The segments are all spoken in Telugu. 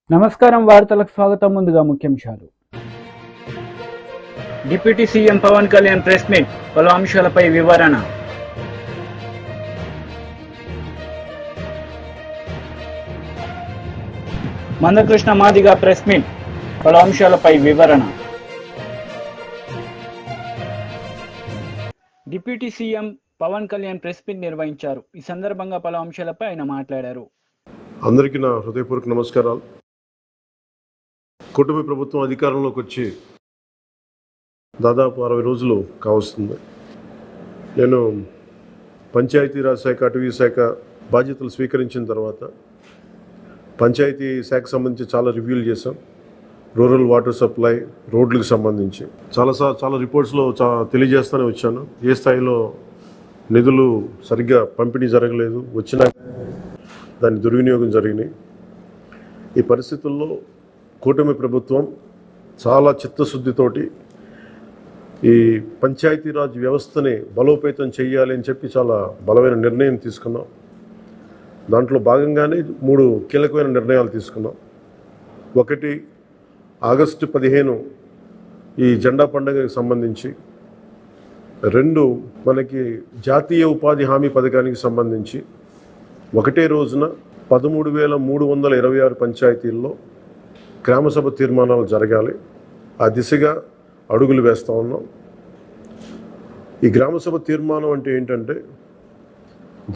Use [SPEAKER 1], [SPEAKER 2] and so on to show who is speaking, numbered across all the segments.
[SPEAKER 1] నమస్కారం, వార్తలకు స్వాగతం. ముందుగా ముఖ్యాంశాలు. Deputy CM Pawan Kalyan press meet, పలు అంశాలపై వివరణ. మందకృష్ణ మాదిగ ప్రెస్ మీట్, పలు అంశాలపై వివరణ. Deputy CM Pawan Kalyan press meet నిర్వహించారు. ఈ సందర్భంగా పలు అంశాలపై ఆయన మాట్లాడారు.
[SPEAKER 2] అందరికీ నా హృదయపూర్వక నమస్కారాలు. కూటమి ప్రభుత్వం అధికారంలోకి వచ్చి దాదాపు 60 రోజులు కావస్తుంది. నేను పంచాయతీరాజ్ శాఖ, అటవీ శాఖ బాధ్యతలు స్వీకరించిన తర్వాత పంచాయతీ శాఖకు సంబంధించి చాలా రివ్యూలు చేశాం. రూరల్ వాటర్ సప్లై, రోడ్లకు సంబంధించి చాలా రిపోర్ట్స్లో తెలియజేస్తూనే వచ్చాను. ఏ స్థాయిలో నిధులు సరిగ్గా పంపిణీ జరగలేదు, వచ్చినా దాని దుర్వినియోగం జరిగినాయి. ఈ పరిస్థితుల్లో కూటమి ప్రభుత్వం చాలా చిత్తశుద్ధితోటి ఈ పంచాయతీరాజ్ వ్యవస్థని బలోపేతం చేయాలి అని చెప్పి చాలా బలమైన నిర్ణయం తీసుకున్నాం. దాంట్లో భాగంగానే 3 కీలకమైన నిర్ణయాలు తీసుకున్నాం. ఒకటి, ఆగస్టు 15 ఈ జెండా పండుగకి సంబంధించి. 2, మనకి జాతీయ ఉపాధి హామీ పథకానికి సంబంధించి ఒకటే రోజున 13,326 పంచాయతీల్లో గ్రామసభ తీర్మానాలు జరగాలి. ఆ దిశగా అడుగులు వేస్తూ ఉన్నాం. ఈ గ్రామసభ తీర్మానం అంటే ఏంటంటే,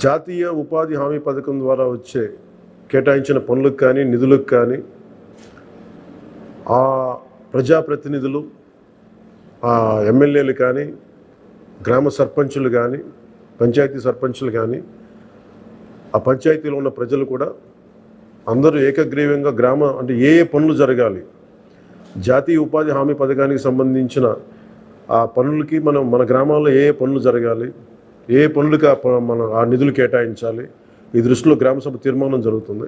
[SPEAKER 2] జాతీయ ఉపాధి హామీ పథకం ద్వారా వచ్చే కేటాయించిన పనులకు కానీ నిధులకు కానీ ఆ ప్రజాప్రతినిధులు, ఆ ఎమ్మెల్యేలు కానీ, గ్రామ సర్పంచులు కానీ, పంచాయతీ సర్పంచులు కానీ, ఆ పంచాయతీలో ఉన్న ప్రజలు కూడా అందరూ ఏకగ్రీవంగా అంటే ఏ పనులు జరగాలి, జాతీయ ఉపాధి హామీ పథకానికి సంబంధించిన ఆ పనులకి మన గ్రామాల్లో ఏ పనులు జరగాలి, ఏ పనులకి ఆ నిధులు కేటాయించాలి, ఈ దృష్టిలో గ్రామసభ తీర్మానం జరుగుతుంది.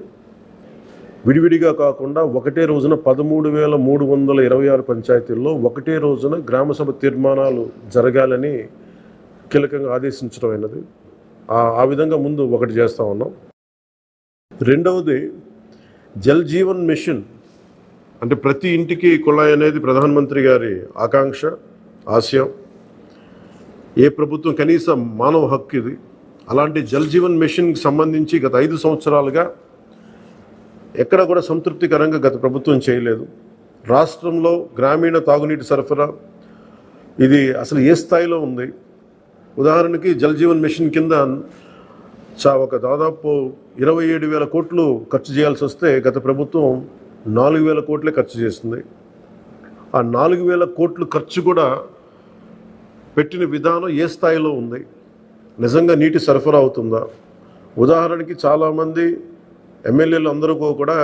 [SPEAKER 2] విడివిడిగా కాకుండా ఒకటే రోజున 13,326 పంచాయతీల్లో ఒకటే రోజున గ్రామసభ తీర్మానాలు జరగాలని కీలకంగా ఆదేశించడం అయినది. ఆ విధంగా ముందు ఒకటి చేస్తూ ఉన్నాం. రెండవది, జల్ జీవన్ మిషన్, అంటే ప్రతి ఇంటికి కుళాయి అనేది ప్రధానమంత్రి గారి ఆకాంక్ష, ఆశయం. ఏ ప్రభుత్వం కనీసం మానవ హక్కు ఇది. అలాంటి జల్ జీవన్ మిషన్కి సంబంధించి గత 5 సంవత్సరాలుగా ఎక్కడ కూడా సంతృప్తికరంగా గత ప్రభుత్వం చేయలేదు. రాష్ట్రంలో గ్రామీణ తాగునీటి సరఫరా ఇది అసలు ఏ స్థాయిలో ఉంది? ఉదాహరణకి జల్ జీవన్ మిషన్ కింద ఒక దాదాపు 27,000 కోట్లు ఖర్చు చేయాల్సి వస్తే గత ప్రభుత్వం 4,000 కోట్లే ఖర్చు చేస్తుంది. ఆ 4,000 కోట్లు ఖర్చు కూడా పెట్టిన విధానం ఏ స్థాయిలో ఉంది? నిజంగా నీటి సరఫరా అవుతుందా? ఉదాహరణకి చాలామంది ఎమ్మెల్యేలు అందరూ కూడా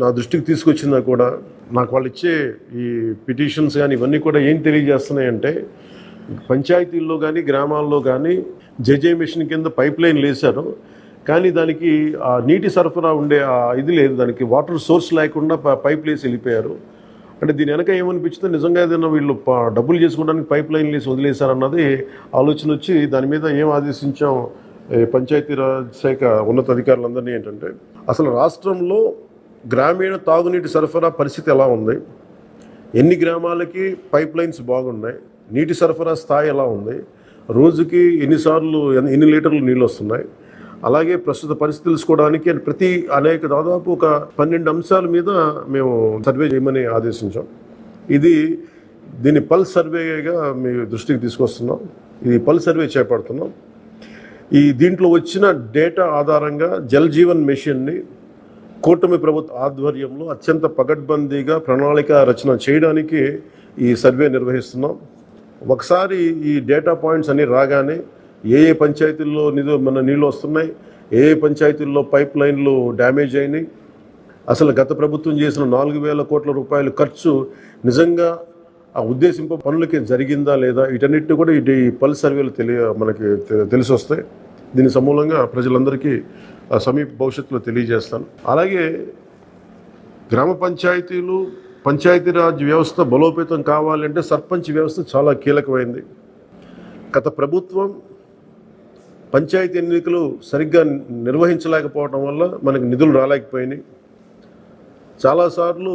[SPEAKER 2] నా దృష్టికి తీసుకొచ్చినా కూడా నాకు వాళ్ళు ఇచ్చే ఈ పిటిషన్స్ కానీ ఇవన్నీ కూడా ఏం తెలియజేస్తున్నాయంటే, పంచాయతీల్లో కానీ గ్రామాల్లో కానీ జేజే మిషన్ కింద పైప్ లైన్ వేశారు, కానీ దానికి ఆ నీటి సరఫరా ఉండే ఇది లేదు, దానికి వాటర్ సోర్స్ లేకుండా పైప్ లేసి వెళ్ళిపోయారు. అంటే దీని వెనక ఏమనిపించిందో, నిజంగా ఏదైనా వీళ్ళు డబ్బులు చేసుకోవడానికి పైప్ లైన్ వేసి వదిలేశారన్నది ఆలోచన వచ్చి దాని మీద ఏం ఆదేశించాం పంచాయతీరాజ్ శాఖ ఉన్నతాధికారులందరినీ ఏంటంటే, అసలు రాష్ట్రంలో గ్రామీణ తాగునీటి సరఫరా పరిస్థితి ఎలా ఉంది, ఎన్ని గ్రామాలకి పైప్ లైన్స్ బాగున్నాయి, నీటి సరఫరా స్థాయి ఎలా ఉంది, రోజుకి ఎన్ని లీటర్లు నీళ్ళు వస్తున్నాయి, అలాగే ప్రస్తుత పరిస్థితి తెలుసుకోవడానికి దాదాపు ఒక 12 అంశాల మీద మేము సర్వే చేయమని ఆదేశించాం. దీన్ని పల్స్ సర్వేగా మీ దృష్టికి తీసుకొస్తున్నాం. ఇది పల్స్ సర్వే చేపడుతున్నాం. దీంట్లో వచ్చిన డేటా ఆధారంగా జల్ జీవన్ మిషన్ని కూటమి ప్రభుత్వ ఆధ్వర్యంలో అత్యంత పకడ్బందీగా ప్రణాళిక రచన చేయడానికి ఈ సర్వే నిర్వహిస్తున్నాం. ఒకసారి ఈ డేటా పాయింట్స్ అన్ని రాగానే ఏ పంచాయతీల్లో నీళ్ళు వస్తున్నాయి, ఏ పంచాయతీల్లో పైప్ లైన్లు డ్యామేజ్ అయినాయి, అసలు గత ప్రభుత్వం చేసిన 4,000 కోట్ల రూపాయల ఖర్చు నిజంగా ఆ ఉద్దేశింపు పనులకి జరిగిందా లేదా, వీటన్నిటిని కూడా ఈ పల్స్ సర్వేలు మనకి తెలిసి వస్తాయి. దీని సమూలంగా ప్రజలందరికీ సమీప భవిష్యత్తులో తెలియజేస్తాను. అలాగే గ్రామ పంచాయతీలు, పంచాయతీరాజ్ వ్యవస్థ బలోపేతం కావాలంటే సర్పంచ్ వ్యవస్థ చాలా కీలకమైంది. గత ప్రభుత్వం పంచాయతీ ఎన్నికలు సరిగ్గా నిర్వహించలేకపోవడం వల్ల మనకు నిధులు రాలేకపోయినాయి. చాలాసార్లు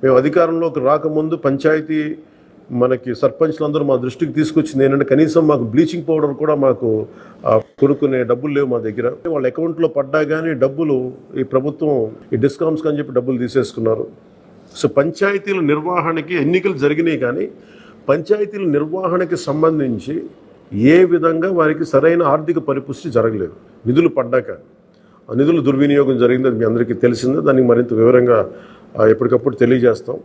[SPEAKER 2] మేము అధికారంలోకి రాకముందు పంచాయతీ మనకి సర్పంచ్లందరూ మా దృష్టికి తీసుకొచ్చింది ఏంటంటే కనీసం మాకు బ్లీచింగ్ పౌడర్ కూడా మాకు కొనుక్కునే డబ్బులు లేవు మా దగ్గర. వాళ్ళ అకౌంట్లో పడ్డా కానీ డబ్బులు ఈ ప్రభుత్వం ఈ డిస్కౌంట్స్ అని చెప్పి డబ్బులు తీసేసుకున్నారు. సో పంచాయతీల నిర్వహణకి ఎన్నికలు జరిగినాయి కానీ పంచాయతీల నిర్వహణకి సంబంధించి ఏ విధంగా వారికి సరైన ఆర్థిక పరిపుష్టి జరగలేదు. నిధులు పడ్డాక ఆ నిధుల దుర్వినియోగం జరిగింది, అది మీ అందరికీ తెలిసిందే. దానికి మరింత వివరంగా ఎప్పటికప్పుడు తెలియజేస్తాం.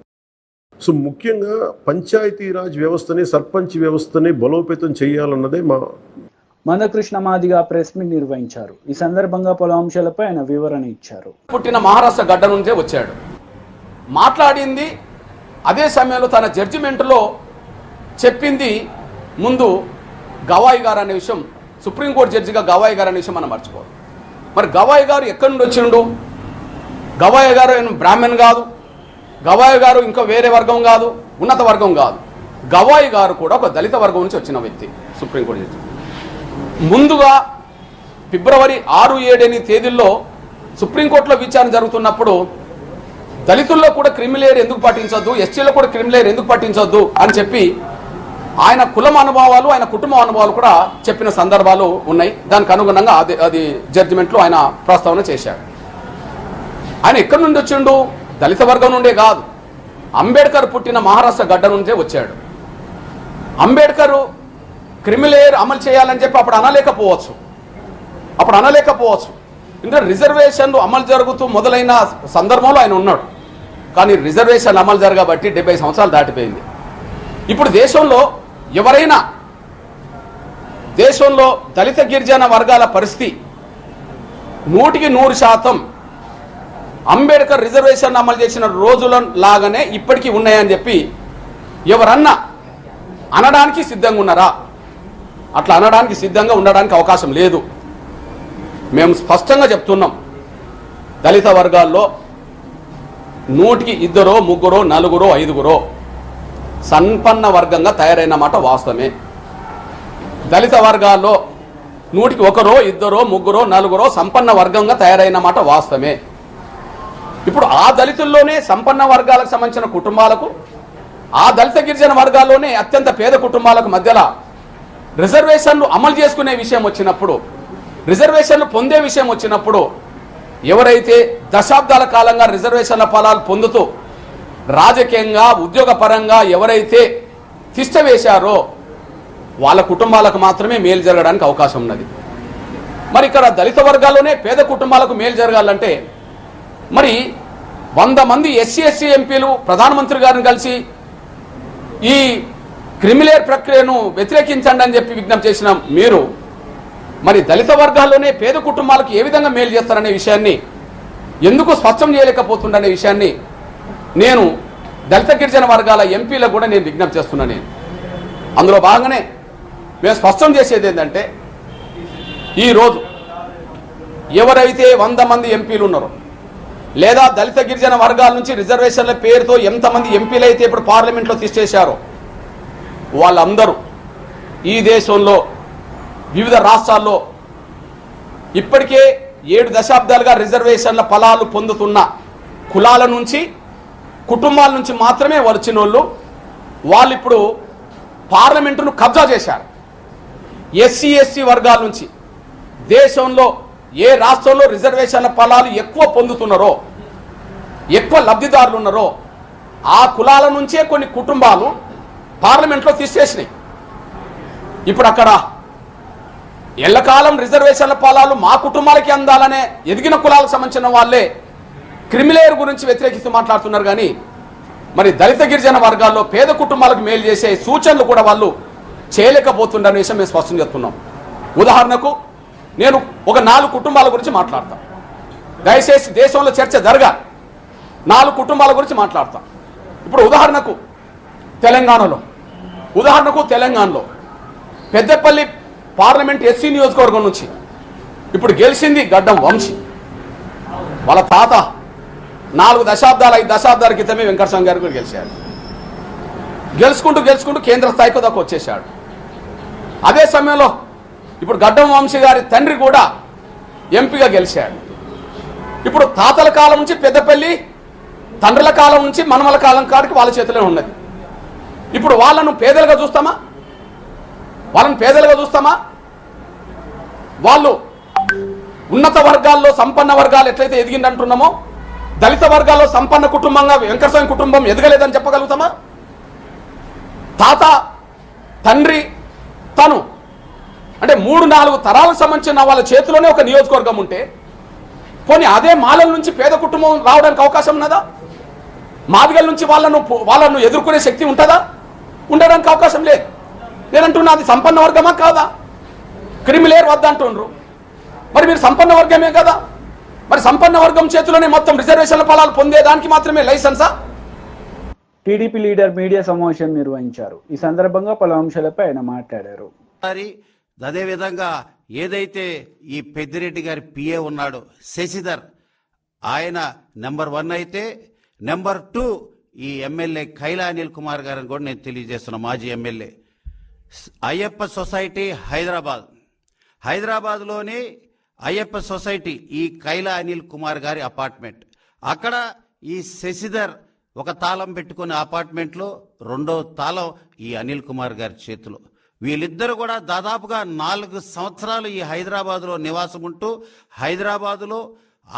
[SPEAKER 2] సో ముఖ్యంగా పంచాయతీరాజ్ వ్యవస్థని సర్పంచ్ వ్యవస్థని బలోపేతం చేయాలన్నదే మా
[SPEAKER 1] మందకృష్ణ మాదిగా ప్రెస్ మీట్ నిర్వహించారు. ఈ సందర్భంగా పలు అంశాలపై ఆయన వివరణ ఇచ్చారు.
[SPEAKER 3] పుట్టిన మహారాష్ట్ర గడ్డ నుంచే వచ్చాడు. మాట్లాడింది అదే సమయంలో తన జడ్జిమెంట్లో చెప్పింది ముందు గవాయి గారు అనే విషయం, సుప్రీంకోర్టు జడ్జిగా గవాయి గారు అనే విషయం మనం మర్చిపోవాలి. మరి గవాయి గారు ఎక్కడి నుండి వచ్చిండు? గవాయి గారు బ్రాహ్మణ్ కాదు, గవాయి గారు ఇంకా వేరే వర్గం కాదు, ఉన్నత వర్గం కాదు. గవాయి గారు కూడా ఒక దళిత వర్గం నుంచి వచ్చిన వ్యక్తి. సుప్రీంకోర్టు జడ్జి ముందుగా ఫిబ్రవరి 6, 7 తేదీల్లో సుప్రీంకోర్టులో విచారణ జరుగుతున్నప్పుడు దళితుల్లో కూడా క్రిమిలేయర్ ఎందుకు పాటించొద్దు, ఎస్టీలో కూడా క్రిమిలేయర్ ఎందుకు పాటించొద్దు అని చెప్పి ఆయన కులం అనుభవాలు, ఆయన కుటుంబ అనుభవాలు కూడా చెప్పిన సందర్భాలు ఉన్నాయి. దానికి అనుగుణంగా అది జడ్జిమెంట్లో ఆయన ప్రస్తావన చేశాడు. ఆయన ఎక్కడి నుండి వచ్చిండు? దళిత వర్గం నుండే కాదు, అంబేద్కర్ పుట్టిన మహారాష్ట్ర గడ్డ నుండే వచ్చాడు. అంబేద్కర్ క్రిమిలేయర్ అమలు చేయాలని చెప్పి అప్పుడు అనలేకపోవచ్చు. ఎందుకంటే రిజర్వేషన్లు అమలు జరుగుతూ మొదలైన సందర్భంలో ఆయన ఉన్నాడు. కానీ రిజర్వేషన్లు అమలు జరగబట్టి 70 సంవత్సరాలు దాటిపోయింది. ఇప్పుడు దేశంలో ఎవరైనా దళిత గిరిజన వర్గాల పరిస్థితి 100% అంబేద్కర్ రిజర్వేషన్ అమలు చేసిన రోజుల లాగానే ఇప్పటికీ ఉన్నాయని చెప్పి ఎవరన్నా అనడానికి సిద్ధంగా ఉన్నారా? అట్లా అనడానికి సిద్ధంగా ఉండడానికి అవకాశం లేదు. మేము స్పష్టంగా చెప్తున్నాం, దళిత వర్గాల్లో 100కి 2, 3, 4, 5 సంపన్న వర్గంగా తయారైన మాట వాస్తవమే. దళిత వర్గాల్లో 100కి 1, 2, 3, 4 సంపన్న వర్గంగా తయారైన మాట వాస్తవమే. ఇప్పుడు ఆ దళితుల్లోనే సంపన్న వర్గాలకు సంబంధించిన కుటుంబాలకు, ఆ దళిత గిరిజన వర్గాల్లోనే అత్యంత పేద కుటుంబాలకు మధ్యలో రిజర్వేషన్లు అమలు చేసుకునే విషయం వచ్చినప్పుడు, రిజర్వేషన్లు పొందే విషయం వచ్చినప్పుడు ఎవరైతే దశాబ్దాల కాలంగా రిజర్వేషన్ల ఫలాలు పొందుతూ రాజకీయంగా ఉద్యోగపరంగా ఎవరైతే తిష్ట వేశారో వాళ్ళ కుటుంబాలకు మాత్రమే మేలు జరగడానికి అవకాశం ఉన్నది. మరి ఇక్కడ దళిత వర్గాల్లోనే పేద కుటుంబాలకు మేలు జరగాలంటే మరి 100 మంది ఎస్సీ ఎంపీలు ప్రధానమంత్రి గారిని కలిసి ఈ క్రిమిలేయర్ ప్రక్రియను వ్యతిరేకించండి అని చెప్పి విజ్ఞప్తి చేసిన మీరు మరి దళిత వర్గాల్లోనే పేద కుటుంబాలకు ఏ విధంగా మేలు చేస్తారనే విషయాన్ని ఎందుకు స్పష్టం చేయలేకపోతుందనే విషయాన్ని నేను దళిత గిరిజన వర్గాల ఎంపీలకు కూడా నేను విజ్ఞప్తి చేస్తున్నాను. అందులో భాగంగానే మేము స్పష్టం చేసేది ఏంటంటే, ఈరోజు ఎవరైతే 100 మంది ఎంపీలు ఉన్నారో లేదా దళిత గిరిజన వర్గాల నుంచి రిజర్వేషన్ల పేరుతో ఎంతమంది ఎంపీలు అయితే ఇప్పుడు పార్లమెంట్లో తీసేశారో వాళ్ళందరూ ఈ దేశంలో వివిధ రాష్ట్రాల్లో ఇప్పటికే 7 దశాబ్దాలుగా రిజర్వేషన్ల ఫలాలు పొందుతున్న కులాల నుంచి, కుటుంబాల నుంచి మాత్రమే వచ్చిన వాళ్ళు ఇప్పుడు పార్లమెంటును కబ్జా చేశారు. ఎస్సీ వర్గాల నుంచి దేశంలో ఏ రాష్ట్రంలో రిజర్వేషన్ల ఫలాలు ఎక్కువ పొందుతున్నారో, ఎక్కువ లబ్ధిదారులు ఉన్నారో ఆ కులాల నుంచే కొన్ని కుటుంబాలు పార్లమెంట్లో తీసేసినాయి. ఇప్పుడు అక్కడ ఎల్లకాలం రిజర్వేషన్ల ఫలాలు మా కుటుంబాలకి అందాలనే ఎదిగిన కులాలకు సంబంధించిన వాళ్ళే క్రిమిలేయర్ గురించి వ్యతిరేకిస్తూ మాట్లాడుతున్నారు. కానీ మరి దళిత గిరిజన వర్గాల్లో పేద కుటుంబాలకు మేలు చేసే సూచనలు కూడా వాళ్ళు చేయలేకపోతుండనే విషయం మేము స్పష్టం చేస్తున్నాం. ఉదాహరణకు నేను ఒక 4 కుటుంబాల గురించి మాట్లాడతాను. దయచేసి దేశంలో చర్చ జరగాలి. 4 కుటుంబాల గురించి మాట్లాడతాం. ఇప్పుడు ఉదాహరణకు తెలంగాణలో పెద్దపల్లి పార్లమెంట్ ఎస్సీ నియోజకవర్గం నుంచి ఇప్పుడు గెలిచింది గడ్డం వంశీ. వాళ్ళ తాత 4 దశాబ్దాలు 5 దశాబ్దాల క్రితమే వెంకటస్వామి గారు కూడా గెలిచాడు. గెలుచుకుంటూ కేంద్ర స్థాయికి దాకా వచ్చేసాడు. అదే సమయంలో ఇప్పుడు గడ్డం వంశీ గారి తండ్రి కూడా ఎంపీగా గెలిచాడు. ఇప్పుడు తాతల కాలం నుంచి పెద్దపల్లి తండ్రుల కాలం నుంచి మనమల కాలం కాడికి వాళ్ళ చేతిలో ఉన్నది. ఇప్పుడు వాళ్ళను పేదలుగా చూస్తామా? వాళ్ళు ఉన్నత వర్గాల్లో సంపన్న వర్గాలు ఎట్లయితే ఎదిగిందంటున్నామో దళిత వర్గాల్లో సంపన్న కుటుంబంగా వెంకటస్వామి కుటుంబం ఎదగలేదని చెప్పగలుగుతామా? తాత, తండ్రి, తను అంటే 3-4 తరాలకు సంబంధించిన వాళ్ళ చేతిలోనే ఒక నియోజకవర్గం ఉంటే పోనీ అదే మాలల నుంచి పేద కుటుంబం రావడానికి అవకాశం ఉన్నదా? మాదిగల నుంచి వాళ్ళను ఎదుర్కొనే శక్తి ఉంటుందా? ఉండడానికి అవకాశం లేదు. నేనంటున్నా అది సంపన్న వర్గమా కాదా? క్రిమిలేర్ వద్ద అంటుండ్రు. మరి మీరు సంపన్న వర్గమే కదా, మరి సంపన్న వర్గం చేతిలోనే మొత్తం రిజర్వేషన్ల ఫలాలు పొందేదానికి మాత్రమే లైసెన్సా?
[SPEAKER 1] టీడీపీ లీడర్ మీడియా సమావేశం నిర్వహించారు. ఈ సందర్భంగా పలు అంశాలపై ఆయన మాట్లాడారు.
[SPEAKER 4] అదేవిధంగా ఏదైతే ఈ పెద్దిరెడ్డి గారి పిఏ ఉన్నాడో శశిధర్, ఆయన నెంబర్ 1 అయితే నెంబర్ 2 ఈ ఎమ్మెల్యే కైలా అనిల్ కుమార్ గారిని కూడా నేను తెలియజేస్తున్నా. మాజీ ఎమ్మెల్యే అయ్యప్ప సొసైటీ హైదరాబాద్లోని అయ్యప్ప సొసైటీ ఈ కైలా అనిల్ కుమార్ గారి అపార్ట్మెంట్. అక్కడ ఈ శశిధర్ ఒక తాళం పెట్టుకునే అపార్ట్మెంట్లో 2వ తాళం ఈ అనిల్ కుమార్ గారి చేతిలో. వీళ్ళిద్దరు కూడా దాదాపుగా 4 సంవత్సరాలు ఈ హైదరాబాద్లో నివాసం ఉంటూ హైదరాబాదులో,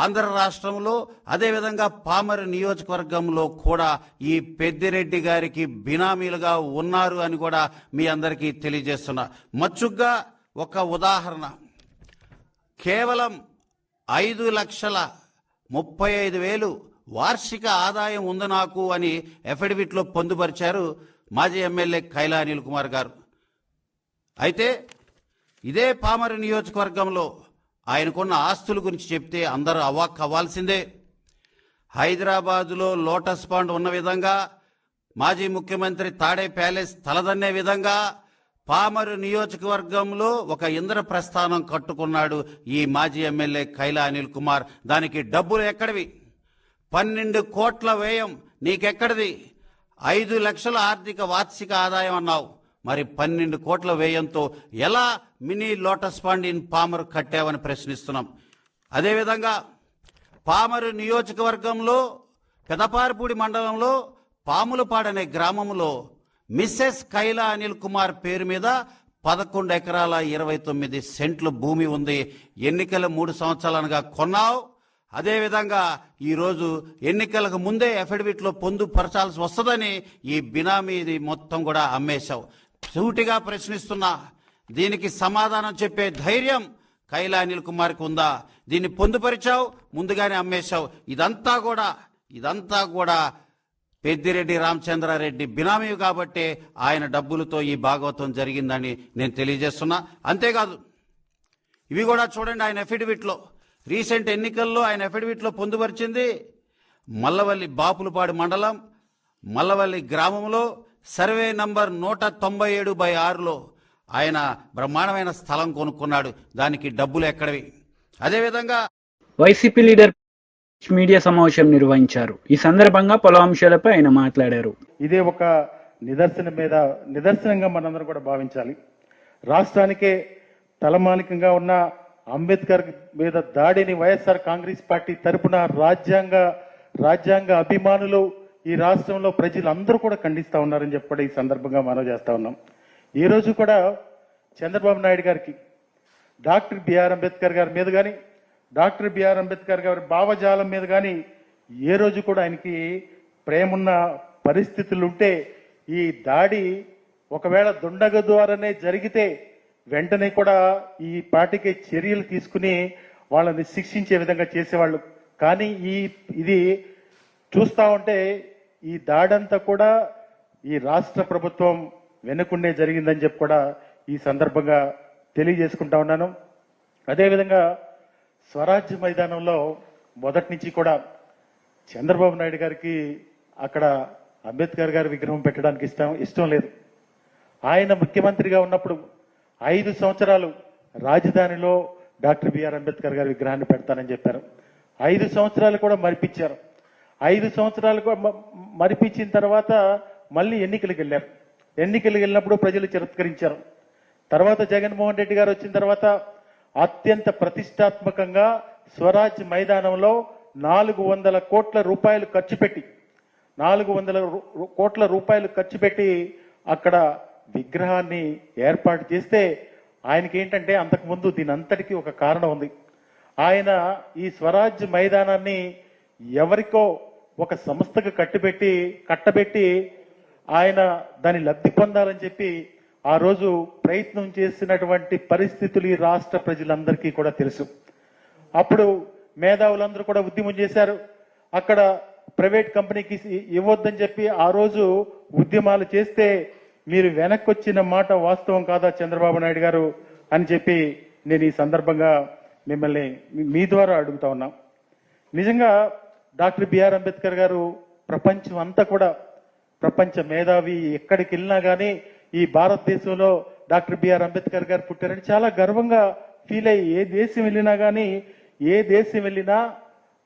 [SPEAKER 4] ఆంధ్ర రాష్ట్రంలో, అదేవిధంగా పామరు నియోజకవర్గంలో కూడా ఈ పెద్దిరెడ్డి గారికి బినామీలుగా ఉన్నారు అని కూడా మీ అందరికీ తెలియజేస్తున్నా. మచ్చుగ్గా ఒక ఉదాహరణ, కేవలం 5,35,000 వార్షిక ఆదాయం ఉంది నాకు అని ఎఫిడవిట్లో పొందుపరిచారు మాజీ ఎమ్మెల్యే కైలా అనిల్ కుమార్ గారు. అయితే ఇదే పామరు నియోజకవర్గంలో ఆయనకున్న ఆస్తుల గురించి చెప్తే అందరూ అవాక్ అవ్వాల్సిందే. హైదరాబాదులో లోటస్ పాండ్ ఉన్న విధంగా, మాజీ ముఖ్యమంత్రి తాడే ప్యాలెస్ తలదన్నే విధంగా పామరు నియోజకవర్గంలో ఒక ఇంద్రప్రస్థానం కట్టుకున్నాడు ఈ మాజీ ఎమ్మెల్యే కైలా అనిల్ కుమార్. దానికి డబ్బులు ఎక్కడివి? 12 కోట్ల వ్యయం నీకెక్కడిది? 5 లక్షల ఆర్థిక వార్షిక ఆదాయం అన్నావు, మరి 12 కోట్ల వ్యయంతో ఎలా mini lotus pond in Pamuru కట్టావని ప్రశ్నిస్తున్నాం. అదేవిధంగా పామరు నియోజకవర్గంలో పెదపారిపూడి మండలంలో పాములపాడనే గ్రామంలో మిస్సెస్ కైలా అనిల్ కుమార్ పేరు మీద 11 ఎకరాల 29 సెంట్ల భూమి ఉంది. ఎన్నికల 3 సంవత్సరాలుగా కొన్నావు. అదేవిధంగా ఈరోజు ఎన్నికలకు ముందే అఫిడవిట్లో పొందుపరచాల్సి వస్తుందని ఈ బినామీది మొత్తం కూడా అమ్మేశావు. సూటిగా ప్రశ్నిస్తున్నా, దీనికి సమాధానం చెప్పే ధైర్యం కైలా అనిల్ కుమార్కి ఉందా? దీన్ని పొందుపరిచావు, ముందుగానే అమ్మేశావు. ఇదంతా కూడా పెద్దిరెడ్డి రామచంద్రారెడ్డి బినామీ కాబట్టే ఆయన డబ్బులతో ఈ భాగవతం జరిగిందని నేను తెలియజేస్తున్నా. అంతేకాదు, ఇవి కూడా చూడండి, ఆయన అఫిడవిట్లో రీసెంట్ ఎన్నికల్లో ఆయన అఫిడవిట్లో పొందుపరిచింది మల్లవల్లి బాపులపాడు మండలం మల్లవల్లి గ్రామంలో సర్వే నంబర్ 197/6లో ఆయన బ్రహ్మాండమైన స్థలం కొనుక్కున్నాడు. దానికి డబ్బులు ఎక్కడివి? అదేవిధంగా
[SPEAKER 1] వైసీపీ లీడర్ మీడియా సమావేశం నిర్వహించారు. ఈ సందర్భంగా పలు అంశాలపై ఆయన మాట్లాడారు.
[SPEAKER 5] ఇదే ఒక నిదర్శనంగా మనందరం కూడా భావించాలి. రాష్ట్రానికే తలమానికంగా ఉన్న అంబేద్కర్ మీద దాడిని వైఎస్ఆర్ కాంగ్రెస్ పార్టీ తరపున రాజ్యాంగ అభిమానులు ఈ రాష్ట్రంలో ప్రజలందరూ కూడా ఖండిస్తా ఉన్నారని చెప్పి ఈ సందర్భంగా మనం చేస్తా ఉన్నాం. ఈ రోజు కూడా చంద్రబాబు నాయుడు గారికి డాక్టర్ బిఆర్ అంబేద్కర్ గారి మీద కానీ, డాక్టర్ బిఆర్ అంబేద్కర్ గారి భావజాలం మీద కానీ ఏ రోజు కూడా ఆయనకి ప్రేమున్న పరిస్థితులు ఉంటే, ఈ దాడి ఒకవేళ దుండగ ద్వారానే జరిగితే వెంటనే కూడా ఈ పార్టీకి చర్యలు తీసుకుని వాళ్ళని శిక్షించే విధంగా చేసేవాళ్ళు. కానీ ఇది చూస్తా ఉంటే ఈ దాడంతా కూడా ఈ రాష్ట్ర ప్రభుత్వం వెనుకుండే జరిగిందని చెప్పి కూడా ఈ సందర్భంగా తెలియజేసుకుంటా ఉన్నాను. అదేవిధంగా స్వరాజ్య మైదానంలో మొదటి నుంచి కూడా చంద్రబాబు నాయుడు గారికి అక్కడ అంబేద్కర్ గారి విగ్రహం పెట్టడానికి ఇష్టం లేదు. ఆయన ముఖ్యమంత్రిగా ఉన్నప్పుడు 5 సంవత్సరాలు రాజధానిలో డాక్టర్ బిఆర్ అంబేద్కర్ గారి విగ్రహాన్ని పెడతానని చెప్పారు. 5 సంవత్సరాలు కూడా మరిపించారు. 5 సంవత్సరాలు మరిపించిన తర్వాత మళ్ళీ ఎన్నికలకు వెళ్ళినప్పుడు ప్రజలు తిరస్కరించారు. తర్వాత జగన్మోహన్ రెడ్డి గారు వచ్చిన తర్వాత అత్యంత ప్రతిష్టాత్మకంగా స్వరాజ్ మైదానంలో 400 కోట్ల రూపాయలు ఖర్చు పెట్టి 400 కోట్ల రూపాయలు ఖర్చు పెట్టి అక్కడ విగ్రహాన్ని ఏర్పాటు చేస్తే ఆయనకి ఏంటంటే అంతకుముందు దీని అంతటికీ ఒక కారణం ఉంది. ఆయన ఈ స్వరాజ్ మైదానాన్ని ఎవరికో ఒక సంస్థకు కట్టబెట్టి ఆయన దాని లబ్ధి పొందాలని చెప్పి ఆ రోజు ప్రయత్నం చేసినటువంటి పరిస్థితులు ఈ రాష్ట్ర ప్రజలందరికీ కూడా తెలుసు. అప్పుడు మేధావులందరూ కూడా ఉద్యమం చేశారు. అక్కడ ప్రైవేట్ కంపెనీకి ఇవ్వొద్దని చెప్పి ఆ రోజు ఉద్యమాలు చేస్తే మీరు వెనక్కి వచ్చిన మాట వాస్తవం కాదా చంద్రబాబు నాయుడు గారు అని చెప్పి నేను ఈ సందర్భంగా మిమ్మల్ని మీ ద్వారా అడుగుతా ఉన్నా. నిజంగా డాక్టర్ బిఆర్ అంబేద్కర్ గారు ప్రపంచం అంతా కూడా ప్రపంచ మేధావి, ఎక్కడికి వెళ్ళినా కానీ ఈ భారతదేశంలో డాక్టర్ బిఆర్ అంబేద్కర్ గారు పుట్టారని చాలా గర్వంగా ఫీల్ అయ్యి ఏ దేశం వెళ్ళినా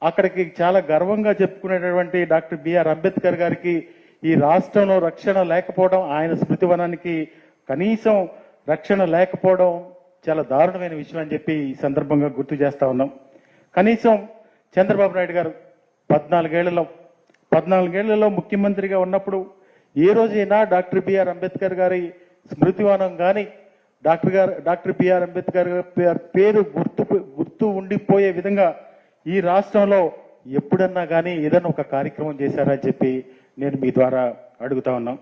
[SPEAKER 5] అక్కడికి చాలా గర్వంగా చెప్పుకునేటటువంటి డాక్టర్ బిఆర్ అంబేద్కర్ గారికి ఈ రాష్ట్రంలో రక్షణ లేకపోవడం, ఆయన స్మృతివనానికి కనీసం రక్షణ లేకపోవడం చాలా దారుణమైన విషయం అని చెప్పి ఈ సందర్భంగా గుర్తు చేస్తా ఉన్నాం. కనీసం చంద్రబాబు నాయుడు గారు 14 ముఖ్యమంత్రిగా ఉన్నప్పుడు ఏ రోజైనా డాక్టర్ బిఆర్ అంబేద్కర్ గారి స్మృతివనం కానీ డాక్టర్ బిఆర్ అంబేద్కర్ గారి పేరు గుర్తు ఉండిపోయే విధంగా ఈ రాష్ట్రంలో ఎప్పుడన్నా కానీ ఏదైనా ఒక కార్యక్రమం చేశారని చెప్పి నేను మీ ద్వారా అడుగుతా ఉన్నాం.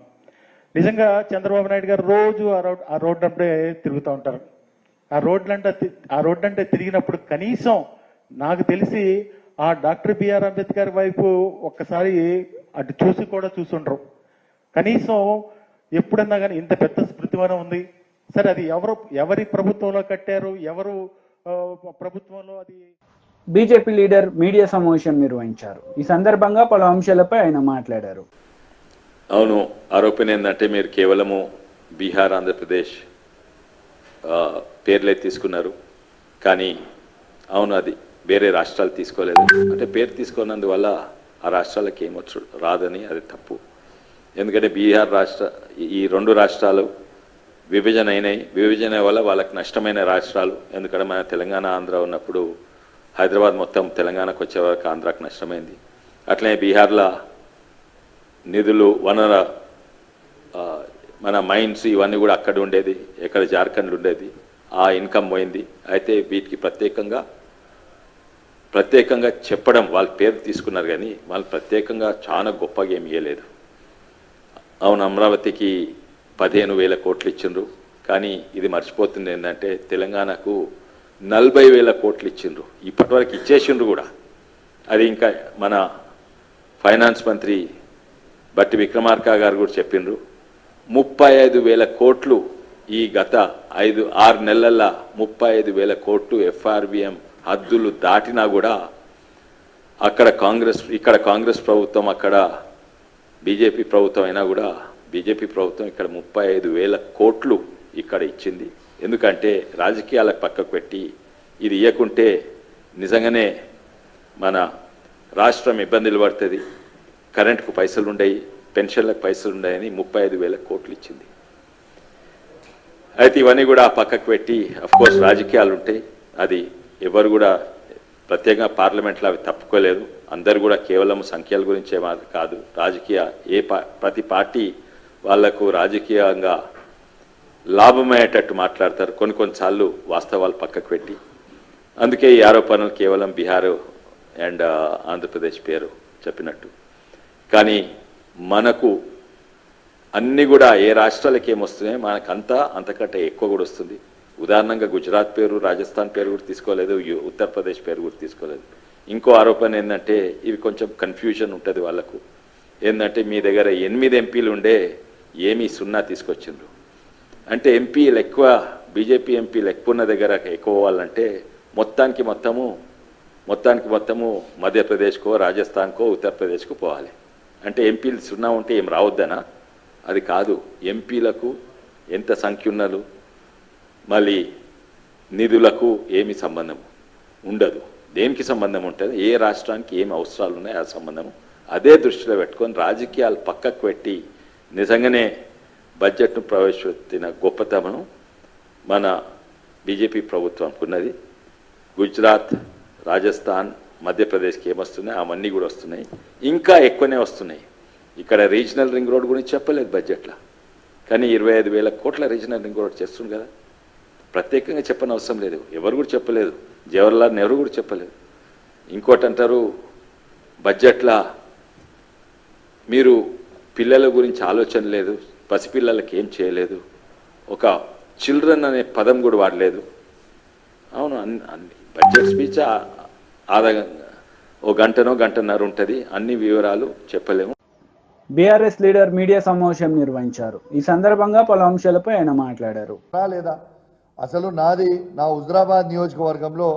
[SPEAKER 5] నిజంగా చంద్రబాబు నాయుడు గారు రోజు ఆ రోడ్డు అంటే తిరుగుతూ ఉంటారు. ఆ రోడ్లంటే తిరిగినప్పుడు కనీసం నాకు తెలిసి ఆ డాక్టర్ బిఆర్ అంబేద్కర్ వైపు ఒక్కసారి అటు చూసుండ్రు. కనీసం ఎప్పుడన్నా కానీ ఇంత పెద్ద స్మృతివనం ఉంది. సరే, అది ఎవరి ప్రభుత్వంలో కట్టారు, ఎవరు ప్రభుత్వంలో అది.
[SPEAKER 1] బీజేపీ లీడర్ మీడియా సమావేశం నిర్వహించారు. ఈ సందర్భంగా పలు అంశాలపై ఆయన మాట్లాడారు.
[SPEAKER 6] అవును, ఆరోపణ ఏంటంటే మీరు కేవలము బీహార్, ఆంధ్రప్రదేశ్ పేర్లే తీసుకున్నారు. కానీ అవును, అది వేరే రాష్ట్రాలు తీసుకోలేదు. అంటే పేరు తీసుకున్నందువల్ల ఆ రాష్ట్రాలకు ఏమొచ్చు రాదని, అది తప్పు. ఎందుకంటే బీహార్ ఈ 2 రాష్ట్రాలు విభజన అయినాయి. విభజన వల్ల వాళ్ళకి నష్టమైన రాష్ట్రాలు. ఎందుకంటే మన తెలంగాణ, ఆంధ్ర ఉన్నప్పుడు హైదరాబాద్ మొత్తం తెలంగాణకు వచ్చే వరకు ఆంధ్రాకు నష్టమైంది. అట్లనే బీహార్లో నిధులు, వనర, మన మైన్స్ ఇవన్నీ కూడా అక్కడ ఉండేది, ఎక్కడ జార్ఖండ్ ఉండేది. ఆ ఇన్కమ్ పోయింది. అయితే వీటికి ప్రత్యేకంగా చెప్పడం, వాళ్ళ పేరు తీసుకున్నారు కానీ వాళ్ళు ప్రత్యేకంగా చాలా గొప్పగా ఏమి ఇవ్వలేదు. అవును, అమరావతికి 15,000 కోట్లు ఇచ్చిండ్రు. కానీ ఇది మర్చిపోతుంది ఏంటంటే తెలంగాణకు 40,000 కోట్లు ఇచ్చిండ్రు. ఇప్పటివరకు ఇచ్చేసిండ్రు కూడా. అది ఇంకా మన ఫైనాన్స్ మంత్రి బట్టి విక్రమార్క గారు కూడా చెప్పిండ్రు. 35,000 కోట్లు ఈ గత 5-6 నెలల్లో 35,000 కోట్లు ఎఫ్ఆర్బిఎం హద్దులు దాటినా కూడా ఇక్కడ కాంగ్రెస్ ప్రభుత్వం, అక్కడ బీజేపీ ప్రభుత్వం అయినా కూడా బీజేపీ ప్రభుత్వం ఇక్కడ 35,000 కోట్లు ఇక్కడ ఇచ్చింది. ఎందుకంటే రాజకీయాలకు పక్కకు పెట్టి ఇది ఇవ్వకుంటే నిజంగానే మన రాష్ట్రం ఇబ్బందులు పడుతుంది. కరెంటుకు పైసలు ఉండయి, పెన్షన్లకు పైసలు ఉండయని 35,000 కోట్లు ఇచ్చింది. అయితే ఇవన్నీ కూడా పక్కకు పెట్టి అఫ్కోర్స్ రాజకీయాలు ఉంటాయి. అది ఎవరు కూడా ప్రత్యేకంగా పార్లమెంట్లో అవి తప్పుకోలేదు. అందరు కూడా కేవలం సంఖ్యల గురించే కాదు, ప్రతి పార్టీ వాళ్లకు రాజకీయంగా లాభమయ్యేటట్టు మాట్లాడతారు. కొన్నిసార్లు వాస్తవాలు పక్కకు పెట్టి. అందుకే ఈ ఆరోపణలు కేవలం బీహార్ అండ్ ఆంధ్రప్రదేశ్ పేరు చెప్పినట్టు. కానీ మనకు అన్నీ కూడా ఏ రాష్ట్రాలకి ఏమొస్తున్నాయో మనకంతా అంతకంటే ఎక్కువ కూడా వస్తుంది. ఉదాహరణంగా గుజరాత్ పేరు, రాజస్థాన్ పేరు కూడా తీసుకోలేదు, ఉత్తరప్రదేశ్ పేరు కూడా తీసుకోలేదు. ఇంకో ఆరోపణ ఏంటంటే ఇవి కొంచెం కన్ఫ్యూజన్ ఉంటుంది వాళ్ళకు. ఏంటంటే మీ దగ్గర 8 ఎంపీలు ఉండే ఏమీ 0 తీసుకొచ్చిండ్రు అంటే ఎంపీలు ఎక్కువ, బీజేపీ ఎంపీలు ఎక్కువ ఉన్న దగ్గర ఎక్కువ వాళ్ళంటే మొత్తానికి మొత్తము మధ్యప్రదేశ్కో, రాజస్థాన్కో, ఉత్తరప్రదేశ్కో పోవాలి. అంటే ఎంపీలు 0 ఉంటే ఏం రావద్దనా? అది కాదు. ఎంపీలకు ఎంత సంఖ్య ఉన్నలు, మళ్ళీ నిధులకు ఏమి సంబంధం ఉండదు. దేనికి సంబంధం ఉంటుంది? ఏ రాష్ట్రానికి ఏమి అవసరాలు ఉన్నాయో ఆ సంబంధము. అదే దృష్టిలో పెట్టుకొని రాజకీయాలు పక్కకు పెట్టి నిజంగానే బడ్జెట్ను ప్రవేశపెట్టిన గొప్పతనం మన బీజేపీ ప్రభుత్వంకు ఉన్నది. గుజరాత్, రాజస్థాన్, మధ్యప్రదేశ్కి ఏమొస్తున్నాయి అవన్నీ కూడా వస్తున్నాయి, ఇంకా ఎక్కువనే వస్తున్నాయి. ఇక్కడ రీజనల్ రింగ్ రోడ్ గురించి చెప్పలేదు బడ్జెట్లో, కానీ 25,000 కోట్ల రీజనల్ రింగ్ రోడ్ చేస్తుంది కదా. ప్రత్యేకంగా చెప్పని అవసరం లేదు, ఎవరు కూడా చెప్పలేదు, జవహర్లాల్ నెహ్రూ కూడా చెప్పలేదు. ఇంకోటి అంటారు బడ్జెట్లో మీరు పిల్లల గురించి ఆలోచన లేదు, పసిపిల్లలకి ఏం చేయలేదు, ఒక చిల్డ్రన్ అనే పదం కూడా వాడలేదు. అవును, అన్ని బడ్జెట్ స్పీచ్ ఓ గంటన్నర ఉంటుంది, అన్ని వివరాలు చెప్పలేము.
[SPEAKER 1] బీఆర్ఎస్ లీడర్ మీడియా సమావేశం నిర్వహించారు. ఈ సందర్భంగా పలు అంశాలపై ఆయన మాట్లాడారు.
[SPEAKER 7] లేదా అసలు నా హుజరాబాద్ నియోజకవర్గంలో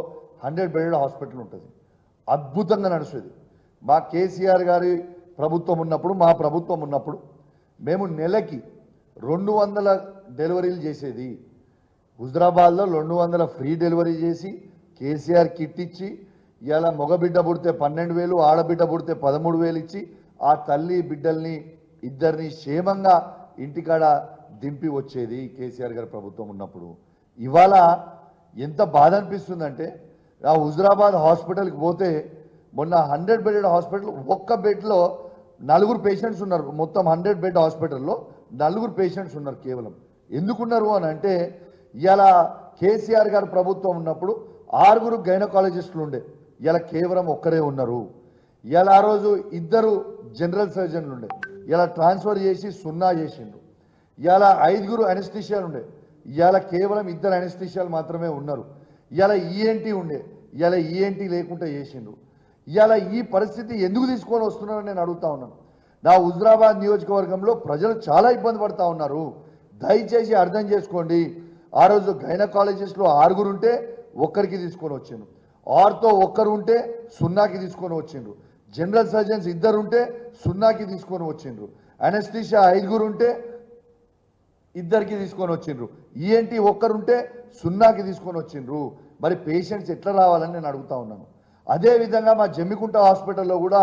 [SPEAKER 7] 100 బెడెడ్ హాస్పిటల్ ఉంటుంది, అద్భుతంగా నడుస్తుంది. మా కేసీఆర్ గారి ప్రభుత్వం ఉన్నప్పుడు, మా ప్రభుత్వం ఉన్నప్పుడు మేము నెలకి 200 డెలివరీలు చేసేది. హుజరాబాద్లో 200 ఫ్రీ డెలివరీ చేసి కేసీఆర్ కిట్ ఇచ్చి, ఇలా మగబిడ్డ పుడితే 12,000, ఆడబిడ్డ పుడితే 13,000 ఇచ్చి ఆ తల్లి బిడ్డల్ని ఇద్దరిని క్షేమంగా ఇంటికాడ దింపి వచ్చేది కేసీఆర్ గారి ప్రభుత్వం ఉన్నప్పుడు. ఇవాళ ఎంత బాధ అనిపిస్తుందంటే, ఆ హుజరాబాద్ హాస్పిటల్కి పోతే మొన్న 100 బెడెడ్ హాస్పిటల్, ఒక్క బెడ్లో 4 పేషెంట్స్ ఉన్నారు. మొత్తం 100 బెడ్ హాస్పిటల్లో 4 పేషెంట్స్ ఉన్నారు కేవలం. ఎందుకున్నారు అని అంటే, ఇలా కేసీఆర్ గారి ప్రభుత్వం ఉన్నప్పుడు 6 గైనకాలజిస్టులు ఉండే, ఇలా కేవలం ఒక్కరే ఉన్నారు. ఇలా ఆ రోజు 2 జనరల్ సర్జన్లు ఉండే, ఇలా ట్రాన్స్ఫర్ చేసి 0 చేసిండ్రు. ఇలా 5 అనెస్థిషియాలు ఉండే, ఇలా కేవలం 2 అనెస్థిషియాలు మాత్రమే ఉన్నారు. ఇలా ఈఎన్టీ ఉండే, ఇలా ఈఎన్టీ లేకుండా చేసిండ్రు. ఇలా ఈ పరిస్థితి ఎందుకు తీసుకొని వస్తున్నారని నేను అడుగుతా ఉన్నాను. నా హుజరాబాద్ నియోజకవర్గంలో ప్రజలు చాలా ఇబ్బంది పడతా ఉన్నారు. దయచేసి అర్థం చేసుకోండి. ఆ రోజు గైనకాలజిస్టులు 6 ఉంటే 1కి తీసుకొని వచ్చిండ్రు, ఆర్తో 1 ఉంటే 0కి తీసుకొని వచ్చిండ్రు, జనరల్ సర్జన్స్ 2 ఉంటే 0కి తీసుకొని వచ్చిండ్రు, అనెస్థిషియా 5 ఉంటే 2కి తీసుకొని వచ్చిండ్రు, ఈఎన్టీ 1 ఉంటే 0కి తీసుకొని వచ్చిండ్రు. మరి పేషెంట్స్ ఎట్లా రావాలని నేను అడుగుతా ఉన్నాను. అదేవిధంగా మా జమ్మికుంట హాస్పిటల్లో కూడా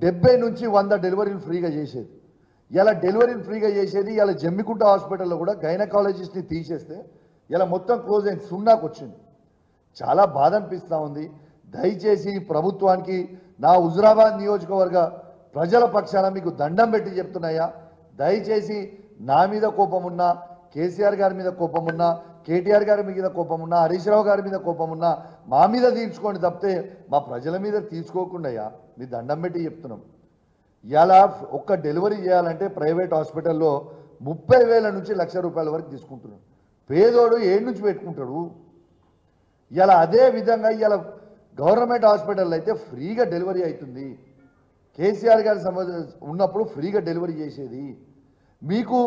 [SPEAKER 7] 70 నుంచి 100 డెలివరీలు ఫ్రీగా చేసేది. ఇలా డెలివరీలు ఫ్రీగా చేసేది. ఇలా జమ్మికుంట హాస్పిటల్లో కూడా గైనకాలజిస్ట్ని తీసేస్తే ఇలా మొత్తం క్లోజ్ అయింది, 0కి వచ్చింది. చాలా బాధ అనిపిస్తూ ఉంది. దయచేసి ప్రభుత్వానికి నా హుజరాబాద్ నియోజకవర్గ ప్రజల పక్షాన మీకు దండం పెట్టి చెప్తున్నాయా, దయచేసి నా మీద కోపం ఉన్నా, కేసీఆర్ గారి మీద కోపం ఉన్నా, కేటీఆర్ గారి మీద కోపం ఉన్నా, హరీష్ రావు గారి మీద కోపం ఉన్నా మా మీద తీర్చుకోండి తప్పితే మా ప్రజల మీద తీసుకోకుండా మీ దండం పెట్టి చెప్తున్నాం. ఇలా ఒక్క డెలివరీ చేయాలంటే ప్రైవేట్ హాస్పిటల్లో 30,000 నుంచి ₹1,00,000 వరకు తీసుకుంటున్నాడు. పేదోడు ఏడు నుంచి పెట్టుకుంటాడు. ఇలా అదే విధంగా ఇలా గవర్నమెంట్ హాస్పిటల్ అయితే ఫ్రీగా డెలివరీ అవుతుంది. కేసీఆర్ గారి ఉన్నప్పుడు ఫ్రీగా డెలివరీ చేసేది. మీకు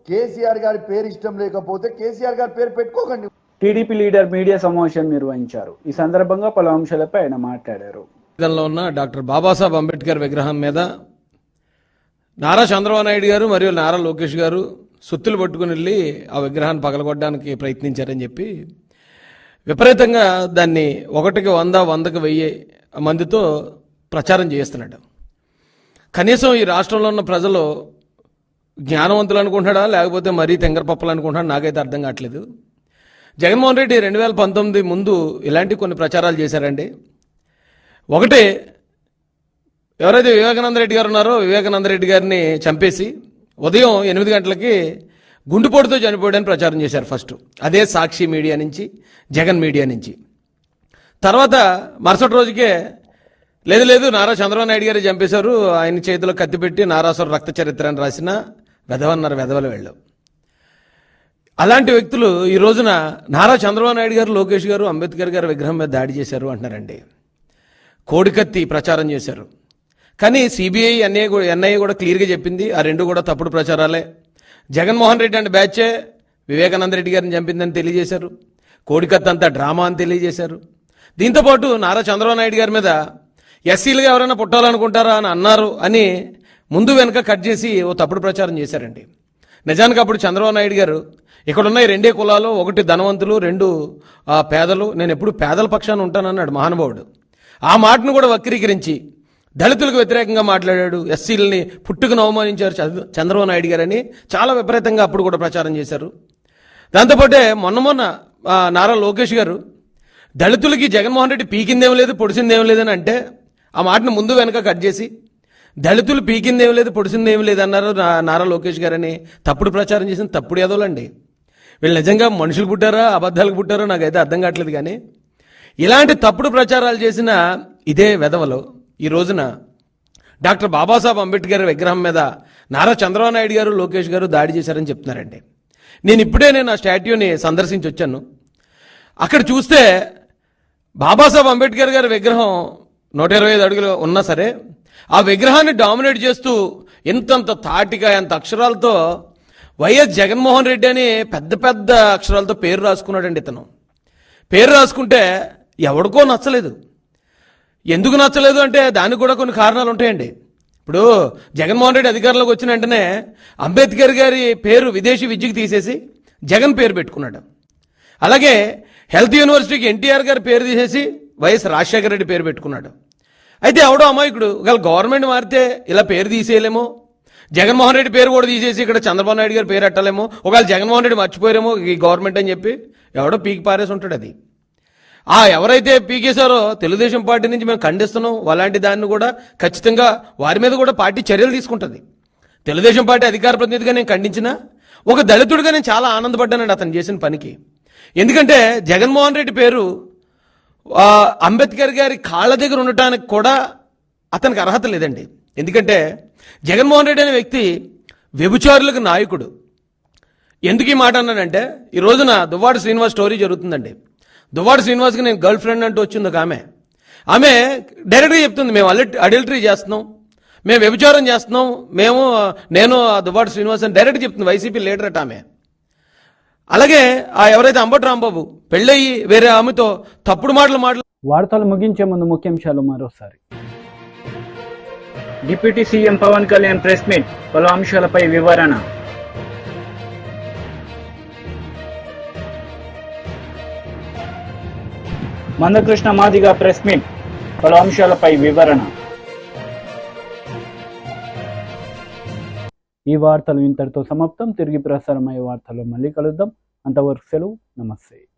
[SPEAKER 7] కేసీఆర్ గారి పేరు ఇష్టం లేకపోతే కేసీఆర్ గారి పేరు పెట్టుకోకండి.
[SPEAKER 1] టీడీపీ లీడర్ మీడియా సమావేశం నిర్వహించారు. ఈ సందర్భంగా పలు అంశాలపై ఆయన మాట్లాడారు.
[SPEAKER 8] ఉన్న డాక్టర్ బాబాసాహెబ్ అంబేద్కర్ విగ్రహం మీద నారా చంద్రబాబు నాయుడు గారు మరియు నారా లోకేష్ గారు సుత్తులు పట్టుకుని వెళ్ళి ఆ విగ్రహాన్ని పగలగొట్టడానికి ప్రయత్నించారని చెప్పి విపరీతంగా దాన్ని 1కి 100, 100కి 1000 మందితో ప్రచారం చేస్తున్నాడు. కనీసం ఈ రాష్ట్రంలో ఉన్న ప్రజలు జ్ఞానవంతులు అనుకుంటాడా లేకపోతే మరీ తెంగరపప్పలు అనుకుంటాడా నాకైతే అర్థం కావట్లేదు. జగన్మోహన్ రెడ్డి 2019 ముందు ఇలాంటి కొన్ని ప్రచారాలు చేశారండి. ఒకటి, ఎవరైతే వివేకానంద రెడ్డి గారు ఉన్నారో వివేకానంద రెడ్డి గారిని చంపేసి ఉదయం 8 గంటలకి గుండెపోటుతో చనిపోయాడని ప్రచారం చేశారు ఫస్ట్. అదే సాక్షి మీడియా నుంచి, జగన్ మీడియా నుంచి. తర్వాత మరుసటి రోజుకే లేదు నారా చంద్రబాబు నాయుడు గారు చంపేశారు, ఆయన చేతిలో కత్తి పెట్టి నారాసుర రక్త చరిత్ర అని రాసిన వెధవన్నారు వెధవలు వెళ్ళు. అలాంటి వ్యక్తులు ఈ రోజున నారా చంద్రబాబు నాయుడు గారు, లోకేష్ గారు అంబేద్కర్ గారి విగ్రహం మీద దాడి చేశారు అంటున్నారండి. కోడికత్తి ప్రచారం చేశారు. కానీ సిబిఐ ఎన్ఐఏ కూడా క్లియర్గా చెప్పింది ఆ 2 కూడా తప్పుడు ప్రచారాలే. జగన్మోహన్ రెడ్డి అంటే బ్యాచే వివేకానంద రెడ్డి గారిని చంపిందని తెలియజేశారు. కోడికత్తి అంతా డ్రామా అని తెలియజేశారు. దీంతోపాటు నారా చంద్రబాబు నాయుడు గారి మీద ఎస్సీలుగా ఎవరైనా పుట్టాలనుకుంటారా అని అన్నారు అని ముందు వెనక కట్ చేసి ఓ తప్పుడు ప్రచారం చేశారండి. నిజానికి అప్పుడు చంద్రబాబు నాయుడు గారు ఇక్కడున్న ఈ 2 కులాలు, 1 ధనవంతులు, 2 పేదలు, నేను ఎప్పుడు పేదల పక్షాన ఉంటానన్నాడు మహానుభావుడు. ఆ మాటను కూడా వక్రీకరించి దళితులకు వ్యతిరేకంగా మాట్లాడాడు. ఎస్సీలని పుట్టుకుని అవమానించారు చంద్రబాబు నాయుడు గారని చాలా విపరీతంగా అప్పుడు కూడా ప్రచారం చేశారు. దాంతోపాటే మొన్న నారా లోకేష్ గారు దళితులకి జగన్మోహన్ రెడ్డి పీకిందేం లేదు పొడిసిందేం లేదని అంటే ఆ మాటను ముందు వెనక కట్ చేసి దళితులు పీకిందేం లేదు పొడిసిందేం లేదన్నారు నారా లోకేష్ గారని తప్పుడు ప్రచారం చేసిన తప్పుడు ఎదవలండి. వీళ్ళు నిజంగా మనుషులు పుట్టారా అబద్ధాలకు పుట్టారో నాకైతే అర్థం కావట్లేదు. కానీ ఇలాంటి తప్పుడు ప్రచారాలు చేసిన ఇదే వెధవలు ఈ రోజున డాక్టర్ బాబాసాహెబ్ అంబేద్కర్ విగ్రహం మీద నారా చంద్రబాబు నాయుడు గారు లోకేష్ గారు దాడి చేశారని చెప్తున్నారండి. నేను ఆ స్టాట్యూని సందర్శించి వచ్చాను. అక్కడ చూస్తే బాబాసాహెబ్ అంబేద్కర్ గారి విగ్రహం 125 అడుగులు ఉన్నా సరే ఆ విగ్రహాన్ని డామినేట్ చేస్తూ ఇంతంత తాటిగా ఎంత అక్షరాలతో వైఎస్ జగన్మోహన్ రెడ్డి అని పెద్ద పెద్ద అక్షరాలతో పేరు రాసుకున్నాడండి. ఇతను పేరు రాసుకుంటే ఎవడికో నచ్చలేదు. ఎందుకు నచ్చలేదు అంటే దానికి కూడా కొన్ని కారణాలు ఉంటాయండి. ఇప్పుడు జగన్మోహన్ రెడ్డి అధికారంలోకి వచ్చిన వెంటనే అంబేద్కర్ గారి పేరు విదేశీ విద్యకు తీసేసి జగన్ పేరు పెట్టుకున్నాడు. అలాగే హెల్త్ యూనివర్సిటీకి ఎన్టీఆర్ గారి పేరు తీసేసి వైఎస్ రాజశేఖర రెడ్డి పేరు పెట్టుకున్నాడు. అయితే ఎవడో అమాయకుడు ఒకవేళ గవర్నమెంట్ మారితే ఇలా పేరు తీసేయలేమో, జగన్మోహన్ రెడ్డి పేరు కూడా తీసేసి ఇక్కడ చంద్రబాబు నాయుడు గారి పేరు ఎట్టాలేమో, ఒకవేళ జగన్మోహన్ రెడ్డి మర్చిపోయారేమో ఈ గవర్నమెంట్ అని చెప్పి ఎవడో పీకి పారేసి ఉంటాడు. అది ఎవరైతే పీకేశారో తెలుగుదేశం పార్టీ నుంచి మేము ఖండిస్తున్నాం. అలాంటి దాన్ని కూడా ఖచ్చితంగా వారి మీద కూడా పార్టీ చర్యలు తీసుకుంటుంది. తెలుగుదేశం పార్టీ అధికార ప్రతినిధిగా నేను ఖండించినా ఒక దళితుడిగా నేను చాలా ఆనందపడ్డానండి అతను చేసిన పనికి. ఎందుకంటే జగన్మోహన్ రెడ్డి పేరు అంబేద్కర్ గారి కాళ్ళ దగ్గర ఉండటానికి కూడా అతనికి అర్హత లేదండి. ఎందుకంటే జగన్మోహన్ రెడ్డి అనే వ్యక్తి వ్యభిచారులకు నాయకుడు. ఎందుకు ఈ మాట అన్నానంటే ఈ రోజున దువ్వాడ శ్రీనివాస్ స్టోరీ జరుగుతుందండి. దువ్వాడ శ్రీనివాస్కి నేను గర్ల్ ఫ్రెండ్ అంటూ వచ్చింది ఒక ఆమె డైరెక్ట్గా చెప్తుంది, మేము అడల్టరీ చేస్తున్నాం, మేము వ్యభిచారం చేస్తున్నాం, నేను దువ్వాడ శ్రీనివాస్ అని డైరెక్ట్ చెప్తుంది. వైసీపీ లీడర్ అట ఆమె. అలాగే ఎవరైతే అంబటి రాంబాబు పెళ్ళయి వేరే ఆమెతో తప్పుడు మాటలు
[SPEAKER 1] వార్తలు ముగించే ముందు ముఖ్యాంశాలు మరోసారి. Deputy CM Pawan Kalyan press meet, పలు అంశాలపై వివరణ. మందకృష్ణ మాదిగ ప్రెస్ మీట్, పలు అంశాలపై వివరణ. ఈ వార్తలు ఇంతటితో సమాప్తం. తిరిగి ప్రసారమయ్యే వార్తల్లో మళ్ళీ కలుద్దాం. అంతవరకు సెలవు. నమస్తే.